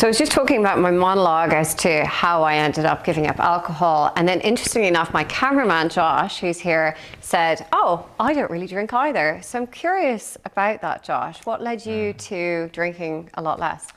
So I was just talking about my monologue as to how I ended up giving up alcohol. And then interestingly enough, my cameraman, Josh, who's here, said, oh, I don't really drink either. So I'm curious about that, Josh. What led you to drinking a lot less?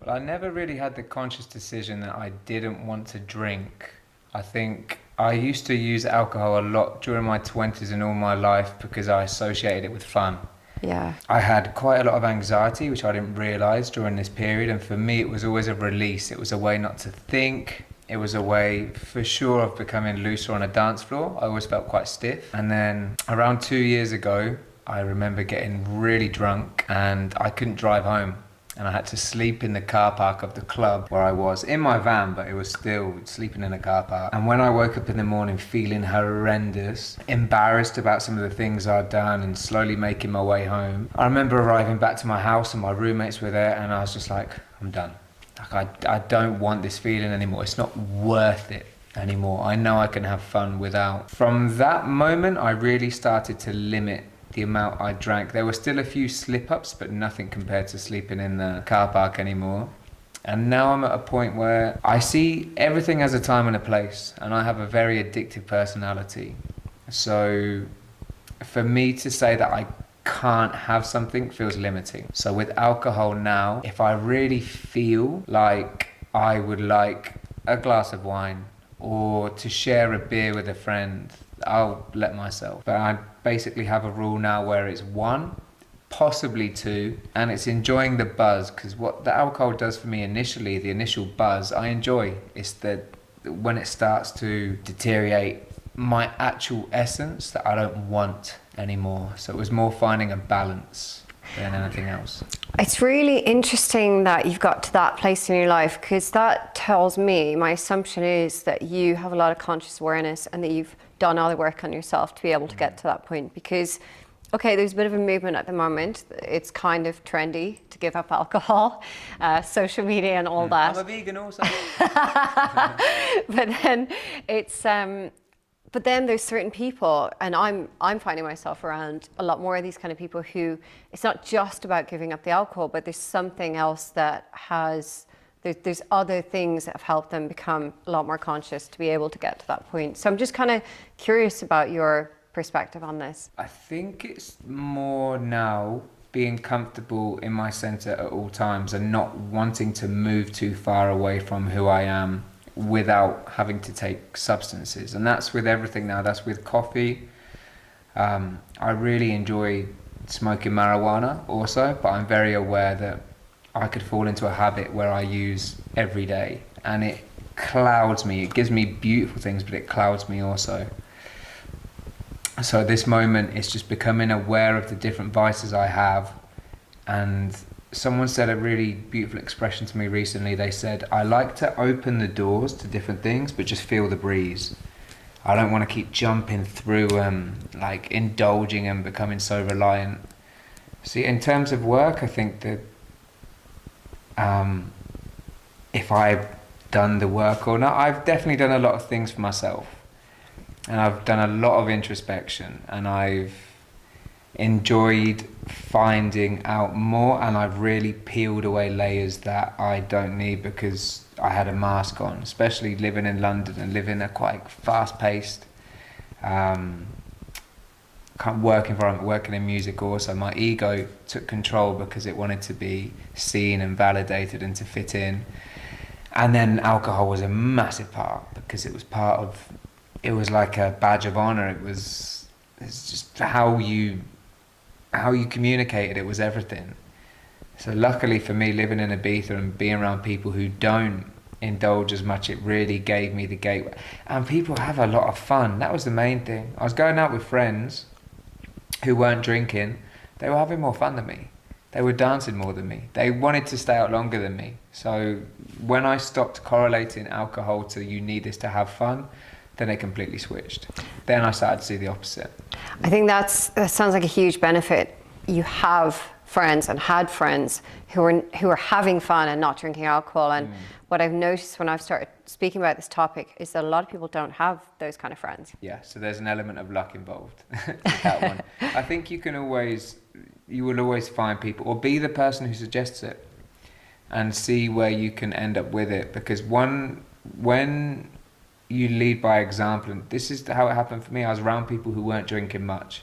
Well, I never really had the conscious decision that I didn't want to drink. I think I used to use alcohol a lot during my 20s and all my life because I associated it with fun. Yeah. I had quite a lot of anxiety, which I didn't realise during this period, and for me it was always a release. It was a way not to think. It was a way, for sure, of becoming looser on a dance floor. I always felt quite stiff. And then around 2 years ago, I remember getting really drunk and I couldn't drive home. And I had to sleep in the car park of the club where I was, in my van, but it was still sleeping in a car park. And when I woke up in the morning feeling horrendous, embarrassed about some of the things I'd done and slowly making my way home, I remember arriving back to my house and my roommates were there and I was just like, I'm done. Like, I don't want this feeling anymore. It's not worth it anymore. I know I can have fun without. From that moment, I really started to limit the amount I drank. There were still a few slip-ups, but nothing compared to sleeping in the car park anymore. And now I'm at a point where I see everything as a time and a place, and I have a very addictive personality. So for me to say that I can't have something feels limiting. So with alcohol now, if I really feel like I would like a glass of wine or to share a beer with a friend, I'll let myself. But I basically have a rule now where it's one, possibly two, and it's enjoying the buzz, because what the alcohol does for me initially, the initial buzz, I enjoy. It's that when it starts to deteriorate my actual essence that I don't want anymore. So it was more finding a balance than anything else. It's really interesting that you've got to that place in your life, because that tells me, my assumption is that you have a lot of conscious awareness and that you've done all the work on yourself to be able to get to that point. Because, okay, there's a bit of a movement at the moment. It's kind of trendy to give up alcohol, social media and all that. I'm a vegan also. But then it's, but then there's certain people, and I'm finding myself around a lot more of these kind of people who, it's not just about giving up the alcohol, but there's something else that has, there's other things that have helped them become a lot more conscious to be able to get to that point. So I'm just kind of curious about your perspective on this. I think it's more now being comfortable in my centre at all times and not wanting to move too far away from who I am without having to take substances. And that's with everything now. That's with coffee. I really enjoy smoking marijuana also, but I'm very aware that I could fall into a habit where I use every day and it clouds me. It gives me beautiful things, but it clouds me also. So this moment is just becoming aware of the different vices I have. And someone said a really beautiful expression to me recently. They said, I like to open the doors to different things, but just feel the breeze. I don't want to keep jumping through like indulging and becoming so reliant. See, in terms of work, I think that if I've done the work or not, I've definitely done a lot of things for myself. And I've done a lot of introspection and I've enjoyed finding out more, and I've really peeled away layers that I don't need because I had a mask on, especially living in London and living a quite fast-paced work environment, working in music also. My ego took control because it wanted to be seen and validated and to fit in. And then alcohol was a massive part because it was part of, it was like a badge of honor. It's just how you communicated. It was everything. So luckily for me, living in Ibiza and being around people who don't indulge as much, it really gave me the gateway. And people have a lot of fun. That was the main thing. I was going out with friends who weren't drinking. They were having more fun than me. They were dancing more than me. They wanted to stay out longer than me. So when I stopped correlating alcohol to you need this to have fun, then it completely switched. Then I started to see the opposite. I think that sounds like a huge benefit. You have friends and had friends who are having fun and not drinking alcohol. And what I've noticed when I've started speaking about this topic is that a lot of people don't have those kind of friends. Yeah, so there's an element of luck involved with that one. I think you will always find people, or be the person who suggests it. and see where you can end up with it. Because when you lead by example, and this is how it happened for me. I was around people who weren't drinking much.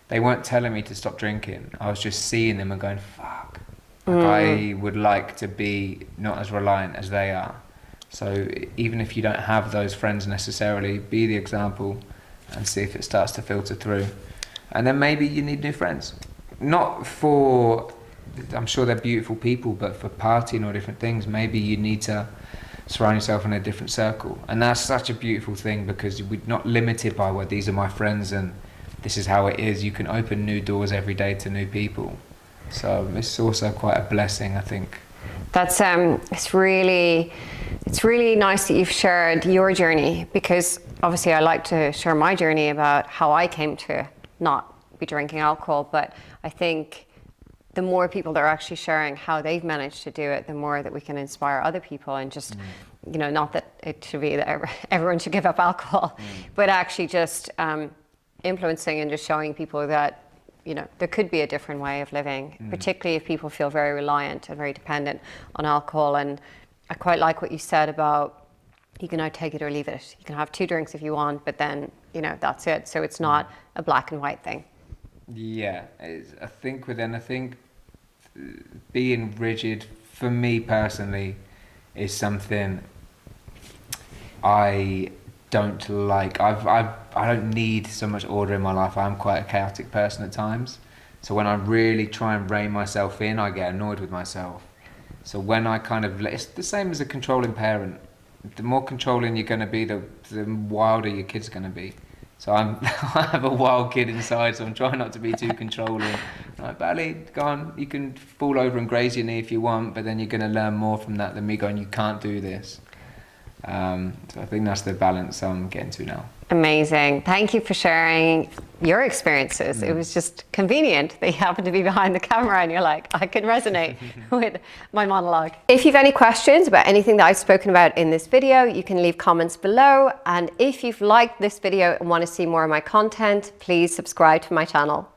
They weren't telling me to stop drinking. I was just seeing them and going, fuck. Like, I would like to be not as reliant as they are. So even if you don't have those friends necessarily, be the example and see if it starts to filter through. And then maybe you need new friends. Not for, I'm sure they're beautiful people, but for partying or different things, maybe you need to surround yourself in a different circle. And that's such a beautiful thing, because we're not limited by, well, these are my friends and this is how it is. You can open new doors every day to new people. So it's also quite a blessing, I think. That's it's really nice that you've shared your journey, because obviously I like to share my journey about how I came to not be drinking alcohol, but I think the more people that are actually sharing how they've managed to do it, the more that we can inspire other people. And just, you know, not that it should be that everyone should give up alcohol, but actually just influencing and just showing people that, you know, there could be a different way of living, particularly if people feel very reliant and very dependent on alcohol. And I quite like what you said about, you can now take it or leave it. You can have 2 drinks if you want, but then, you know, that's it. So it's not a black and white thing. Yeah, I think with anything, being rigid, for me personally, is something I don't like. I don't need so much order in my life. I'm quite a chaotic person at times. So when I really try and rein myself in, I get annoyed with myself. So when I kind of, it's the same as a controlling parent. The more controlling you're going to be, the wilder your kid's going to be. So I have a wild kid inside, so I'm trying not to be too controlling. Like, Bally, go on, you can fall over and graze your knee if you want, but then you're going to learn more from that than me going, you can't do this. So I think that's the balance I'm getting to now. Amazing. Thank you for sharing your experiences. It was just convenient that you happened to be behind the camera and you're like, I can resonate with my monologue. If you've any questions about anything that I've spoken about in this video, you can leave comments below. And if you've liked this video and want to see more of my content, please subscribe to my channel.